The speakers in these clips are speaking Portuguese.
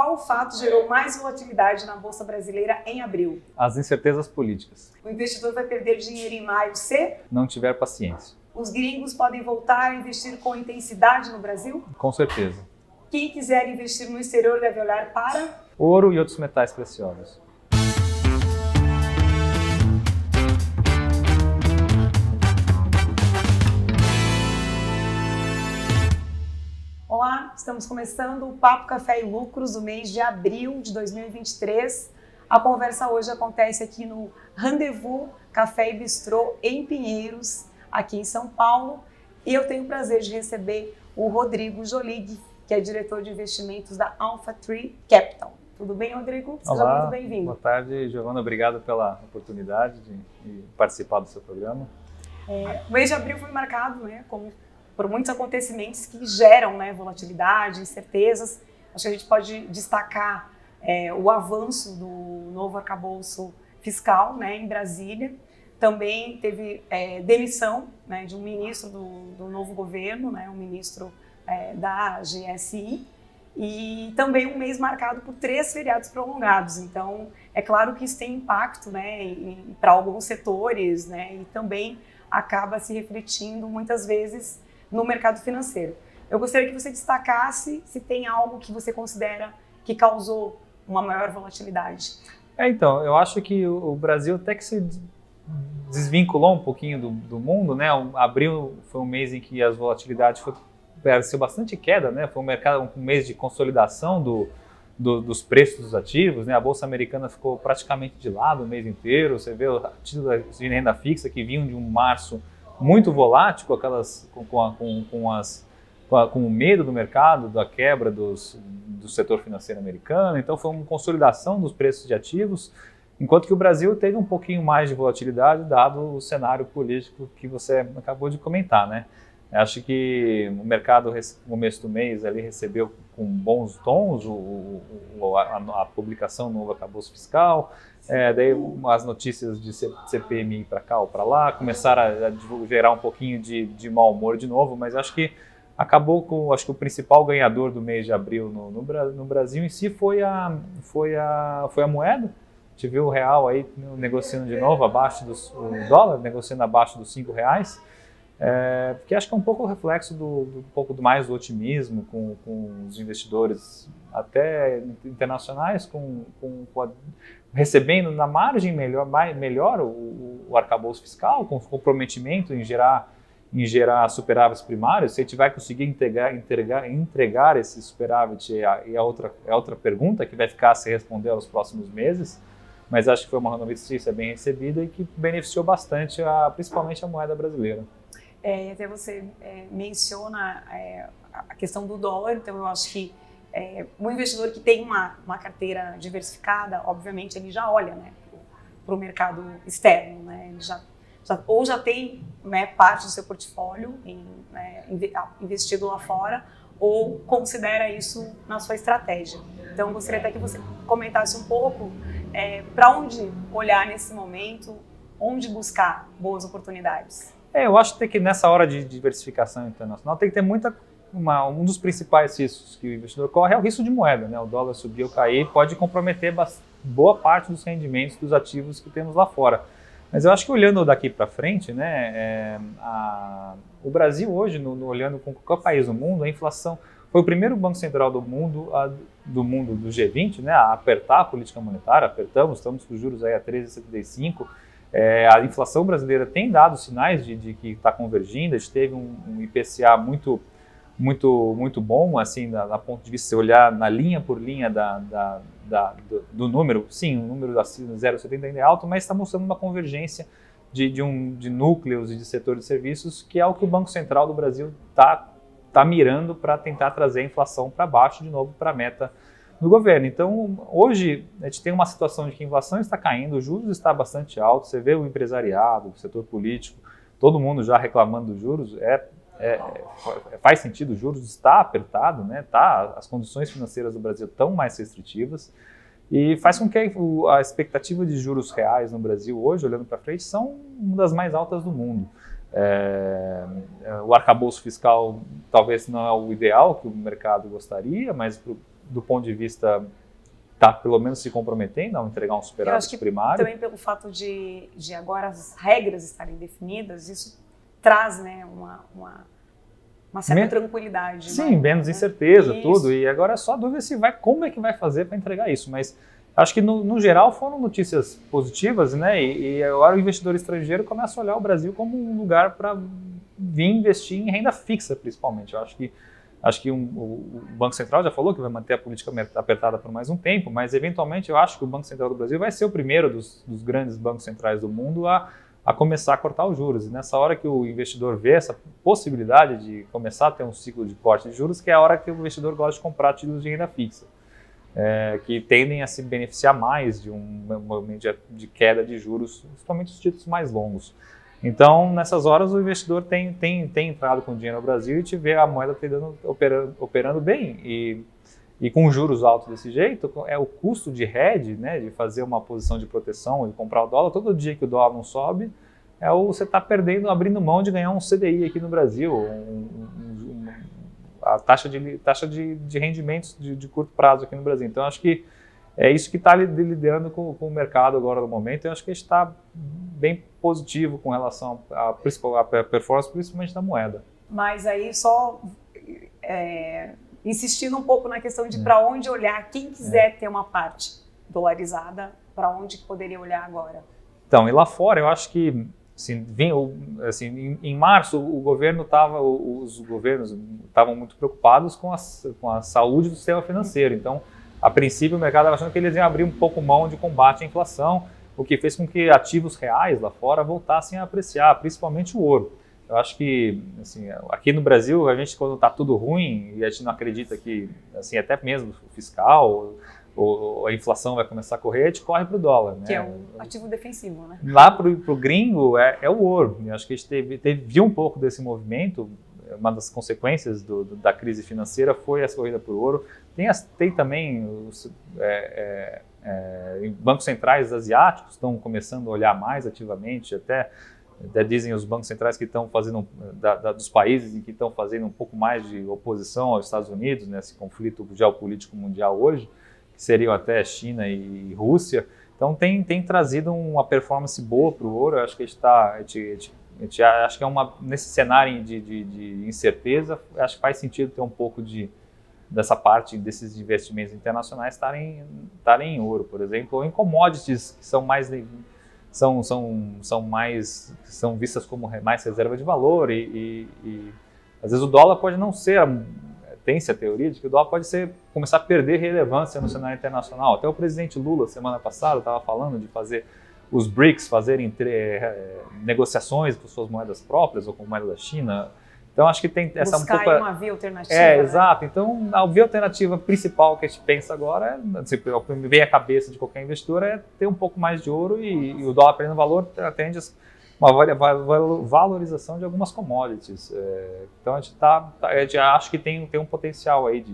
qual fato gerou mais volatilidade na Bolsa Brasileira em abril? As incertezas políticas. O investidor vai perder dinheiro em maio se não tiver paciência. Os gringos podem voltar a investir com intensidade no Brasil? Com certeza. Quem quiser investir no exterior deve olhar para ouro e outros metais preciosos. Olá, estamos começando o Papo Café e Lucros do mês de abril de 2023. A conversa hoje acontece aqui no Rendezvous Café e Bistrô em Pinheiros, aqui em São Paulo. E eu tenho o prazer de receber o Rodrigo Jolig, que é diretor de investimentos da Alpha Tree Capital. Tudo bem, Rodrigo? Seja Olá, muito bem-vindo. Boa tarde, Giovana. Obrigado pela oportunidade de participar do seu programa. O mês de abril foi marcado, por muitos acontecimentos que geram, volatilidade, incertezas. Acho que a gente pode destacar o avanço do novo arcabouço fiscal, em Brasília. Também teve demissão, de um ministro do novo governo, um ministro da GSI. E também um mês marcado por 3 feriados prolongados. Então, é claro que isso tem impacto para alguns setores, e também acaba se refletindo muitas vezes no mercado financeiro. Eu gostaria que você destacasse se tem algo que você considera que causou uma maior volatilidade. Então, eu acho que o Brasil até que se desvinculou um pouquinho do mundo, Abril foi um mês em que as volatilidades pareceu bastante queda, Foi um mês de consolidação dos preços dos ativos, A Bolsa Americana ficou praticamente de lado o mês inteiro. Você vê o títulos de renda fixa que vinham de um março muito volátil, com o medo do mercado, da quebra do setor financeiro americano. Então foi uma consolidação dos preços de ativos, enquanto que o Brasil teve um pouquinho mais de volatilidade, dado o cenário político que você acabou de comentar, Acho que o mercado, no começo do mês, ali recebeu com bons tons a publicação do novo arcabouço fiscal, daí as notícias de CPMI para cá ou para lá começaram a gerar um pouquinho de mau humor de novo, mas acho que acabou com, acho que o principal ganhador do mês de abril no Brasil em si foi a moeda. A gente viu o real aí negociando de novo o dólar negociando abaixo dos R$5. Porque acho que é um pouco o reflexo um pouco mais do otimismo com os investidores até internacionais, recebendo na margem melhor o arcabouço fiscal, com comprometimento em gerar superávites primários. Se a gente vai conseguir entregar esse superávit é outra pergunta que vai ficar a se responder aos próximos meses, mas acho que foi uma notícia bem recebida e que beneficiou bastante, principalmente a moeda brasileira. Até você menciona a questão do dólar, então eu acho que um investidor que tem uma carteira diversificada, obviamente ele já olha para o mercado externo, ele já tem parte do seu portfólio investido lá fora, ou considera isso na sua estratégia. Então eu gostaria até que você comentasse um pouco para onde olhar nesse momento, onde buscar boas oportunidades. Eu acho que nessa hora de diversificação internacional tem que ter um dos principais riscos que o investidor corre é o risco de moeda, O dólar subir ou cair pode comprometer boa parte dos rendimentos dos ativos que temos lá fora. Mas eu acho que olhando daqui para frente, o Brasil hoje, olhando com qualquer país do mundo, a inflação foi o primeiro banco central do mundo do G20, a apertar a política monetária. Estamos com os juros aí a 13,75. A inflação brasileira tem dado sinais de que está convergindo. A gente teve um IPCA muito bom, assim, da ponto de vista, se olhar na linha por linha do número. Sim, o número da 0,70 ainda é alto, mas está mostrando uma convergência de núcleos e de setor de serviços, que é o que o Banco Central do Brasil está mirando para tentar trazer a inflação para baixo, de novo, para a meta do governo. Então, hoje, a gente tem uma situação de que a inflação está caindo, os juros estão bastante altos, você vê o empresariado, o setor político, todo mundo já reclamando dos juros. Faz sentido, os juros está apertado, as condições financeiras do Brasil estão mais restritivas, e faz com que a expectativa de juros reais no Brasil hoje, olhando para frente, são uma das mais altas do mundo. O arcabouço fiscal talvez não é o ideal que o mercado gostaria, mas do ponto de vista, está pelo menos se comprometendo a entregar um superávit primário. Também pelo fato de agora as regras estarem definidas, isso traz, né, uma certa tranquilidade. Sim, menos incerteza, tudo. E agora é só dúvida como é que vai fazer para entregar isso. Mas acho que, no geral, foram notícias positivas, né? E agora o investidor estrangeiro começa a olhar o Brasil como um lugar para vir investir em renda fixa, principalmente. Eu acho que o Banco Central já falou que vai manter a política apertada por mais um tempo, mas, eventualmente, eu acho que o Banco Central do Brasil vai ser o primeiro dos grandes bancos centrais do mundo a começar a cortar os juros. E nessa hora que o investidor vê essa possibilidade de começar a ter um ciclo de corte de juros, que é a hora que o investidor gosta de comprar títulos de renda fixa, que tendem a se beneficiar mais de um movimento de queda de juros, principalmente os títulos mais longos. Então, nessas horas, o investidor tem entrado com dinheiro no Brasil e te vê a moeda operando bem. E com juros altos desse jeito, o custo de hedge, né, de fazer uma posição de proteção e comprar o dólar, todo dia que o dólar não sobe, você está abrindo mão de ganhar um CDI aqui no Brasil, a taxa de rendimentos de curto prazo aqui no Brasil. Então, acho que é isso que está lidando com o mercado agora no momento. Eu acho que a gente está bem positivo com relação à performance, principalmente da moeda. Mas aí só insistindo um pouco na questão de para onde olhar, quem quiser ter uma parte dolarizada, para onde poderia olhar agora? Então, e lá fora, eu acho que em março os governos estavam muito preocupados com a saúde do sistema financeiro. Então, a princípio, o mercado estava achando que eles iam abrir um pouco mão de combate à inflação, o que fez com que ativos reais lá fora voltassem a apreciar, principalmente o ouro. Eu acho que, aqui no Brasil, a gente, quando está tudo ruim e a gente não acredita que, até mesmo o fiscal ou a inflação vai começar a correr, a gente corre para o dólar. Né? Que é um ativo defensivo, né? Lá para o gringo é o ouro. Eu acho que a gente viu um pouco desse movimento. Uma das consequências da crise financeira foi essa corrida por ouro. Tem também bancos centrais asiáticos estão começando a olhar mais ativamente, até dizem os bancos centrais que estão fazendo, dos países em que estão fazendo um pouco mais de oposição aos Estados Unidos, nesse conflito geopolítico mundial hoje, que seriam até China e Rússia. Então tem trazido uma performance boa para o ouro. Eu acho que acho que nesse cenário de incerteza, acho que faz sentido ter um pouco dessa parte desses investimentos internacionais estarem em ouro, por exemplo, ou em commodities que são vistas como mais reserva de valor e às vezes o dólar pode não ser, tem-se a teoria de que o dólar pode começar a perder relevância no cenário internacional. Até o presidente Lula, semana passada, estava falando de fazer os BRICS fazerem negociações com suas moedas próprias ou com moeda da China. Então, acho que tem essa uma via alternativa. Né? Exato. Então, a via alternativa principal que a gente pensa agora, vem à cabeça de qualquer investidor, é ter um pouco mais de ouro e o dólar perdendo valor atende uma valorização de algumas commodities. Então, a gente acha que tem um potencial aí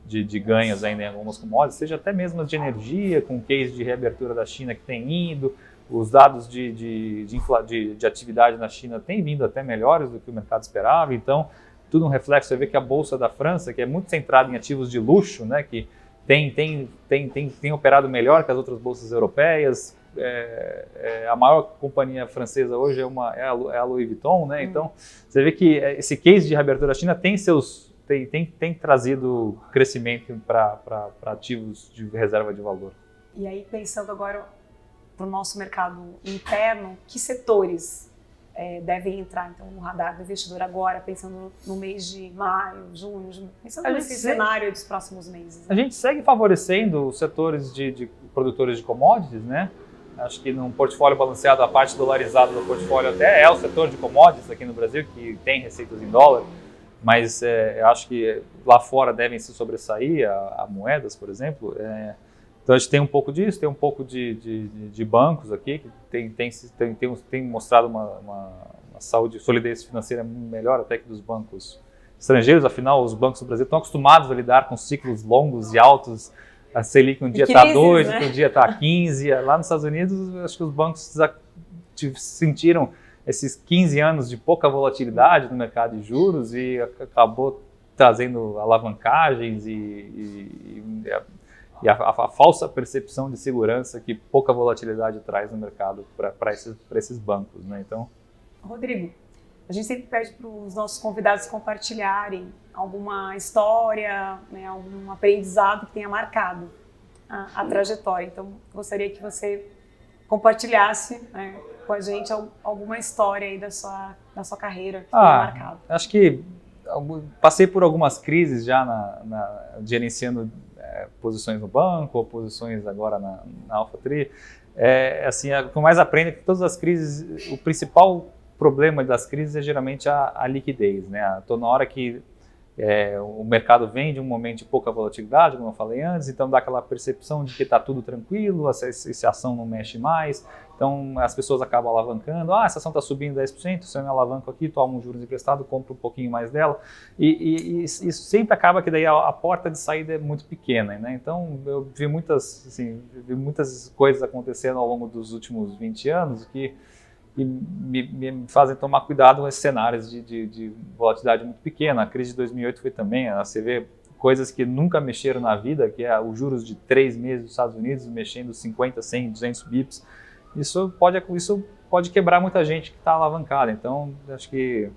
de ganhos ainda em algumas commodities, seja até mesmo as de energia, com o case de reabertura da China que tem ido. Os dados de atividade na China têm vindo até melhores do que o mercado esperava. Então, tudo um reflexo. Você vê que a Bolsa da França, que é muito centrada em ativos de luxo, né, que tem operado melhor que as outras bolsas europeias. A maior companhia francesa hoje é a Louis Vuitton. Né? Então, você vê que esse case de reabertura da China tem trazido crescimento para ativos de reserva de valor. E aí, pensando agora para o nosso mercado interno, que setores devem entrar então, no radar do investidor agora, pensando no mês de maio, junho, pensando nesse cenário dos próximos meses? Né? A gente segue favorecendo os setores de produtores de commodities, né? Acho que num portfólio balanceado, a parte dolarizada do portfólio até é o setor de commodities aqui no Brasil, que tem receitas em dólar, mas acho que lá fora devem se sobressair a moedas, por exemplo. Então a gente tem um pouco disso, tem um pouco de bancos aqui que tem mostrado uma solidez financeira solidez até que dos bancos estrangeiros. Afinal, os bancos do Brasil estão acostumados a lidar com ciclos longos e altos. A Selic um dia está 2, né? Outro dia está 15. Lá nos Estados Unidos, acho que os bancos sentiram esses 15 anos de pouca volatilidade no mercado de juros e acabou trazendo alavancagens e a falsa percepção de segurança que pouca volatilidade traz no mercado para esses bancos, né? Então, Rodrigo, a gente sempre pede para os nossos convidados compartilharem alguma história, né, algum aprendizado que tenha marcado a trajetória. Então, gostaria que você compartilhasse, né, com a gente alguma história aí da sua carreira que tenha marcado. Acho que passei por algumas crises já gerenciando posições no banco, ou posições agora na AlphaTree. Assim, o que eu mais aprendo é que todas as crises, o principal problema das crises é geralmente a liquidez, né? Tô na hora que o mercado vem de um momento de pouca volatilidade, como eu falei antes, então dá aquela percepção de que está tudo tranquilo, essa ação não mexe mais, então as pessoas acabam alavancando, essa ação está subindo 10%, se eu me alavanco aqui, tomo um juros emprestado, compro um pouquinho mais dela, e isso sempre acaba que daí a porta de saída é muito pequena, né? Então eu vi muitas coisas acontecendo ao longo dos últimos 20 anos que me fazem tomar cuidado com esses cenários de volatilidade muito pequena. A crise de 2008 foi também, você vê coisas que nunca mexeram na vida, que é os juros de 3 meses dos Estados Unidos mexendo 50, 100, 200 bips. Isso pode quebrar muita gente que está alavancada. Então, acho que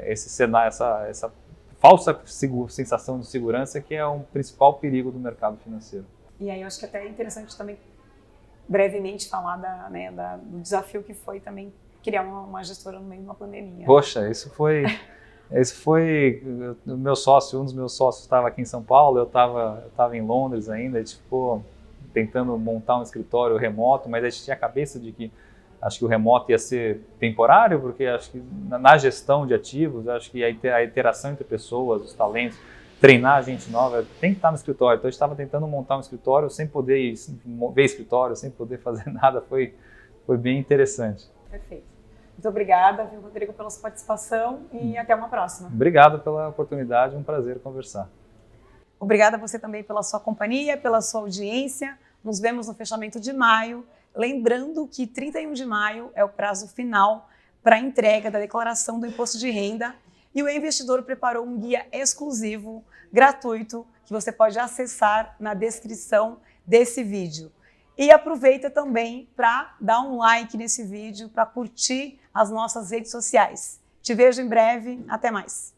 esse cenário, essa falsa sensação de segurança que é um principal perigo do mercado financeiro. E aí eu acho que até é interessante também brevemente falar do desafio que foi também criar uma gestora no meio de uma pandemia. Poxa, esse foi o meu sócio, um dos meus sócios estava aqui em São Paulo, eu estava em Londres ainda, a gente ficou tentando montar um escritório remoto, mas a gente tinha a cabeça de que acho que o remoto ia ser temporário, porque acho que na gestão de ativos, acho que a interação entre pessoas, os talentos, treinar gente nova, tem que estar no escritório. Então, a gente estava tentando montar um escritório sem poder ver escritório, sem poder fazer nada. Foi bem interessante. Perfeito. Muito obrigada, Rodrigo, pela sua participação e até uma próxima. Obrigado pela oportunidade, um prazer conversar. Obrigada a você também pela sua companhia, pela sua audiência. Nos vemos no fechamento de maio. Lembrando que 31 de maio é o prazo final para a entrega da declaração do imposto de renda. E o investidor preparou um guia exclusivo, gratuito, que você pode acessar na descrição desse vídeo. E aproveita também para dar um like nesse vídeo, para curtir as nossas redes sociais. Te vejo em breve, até mais!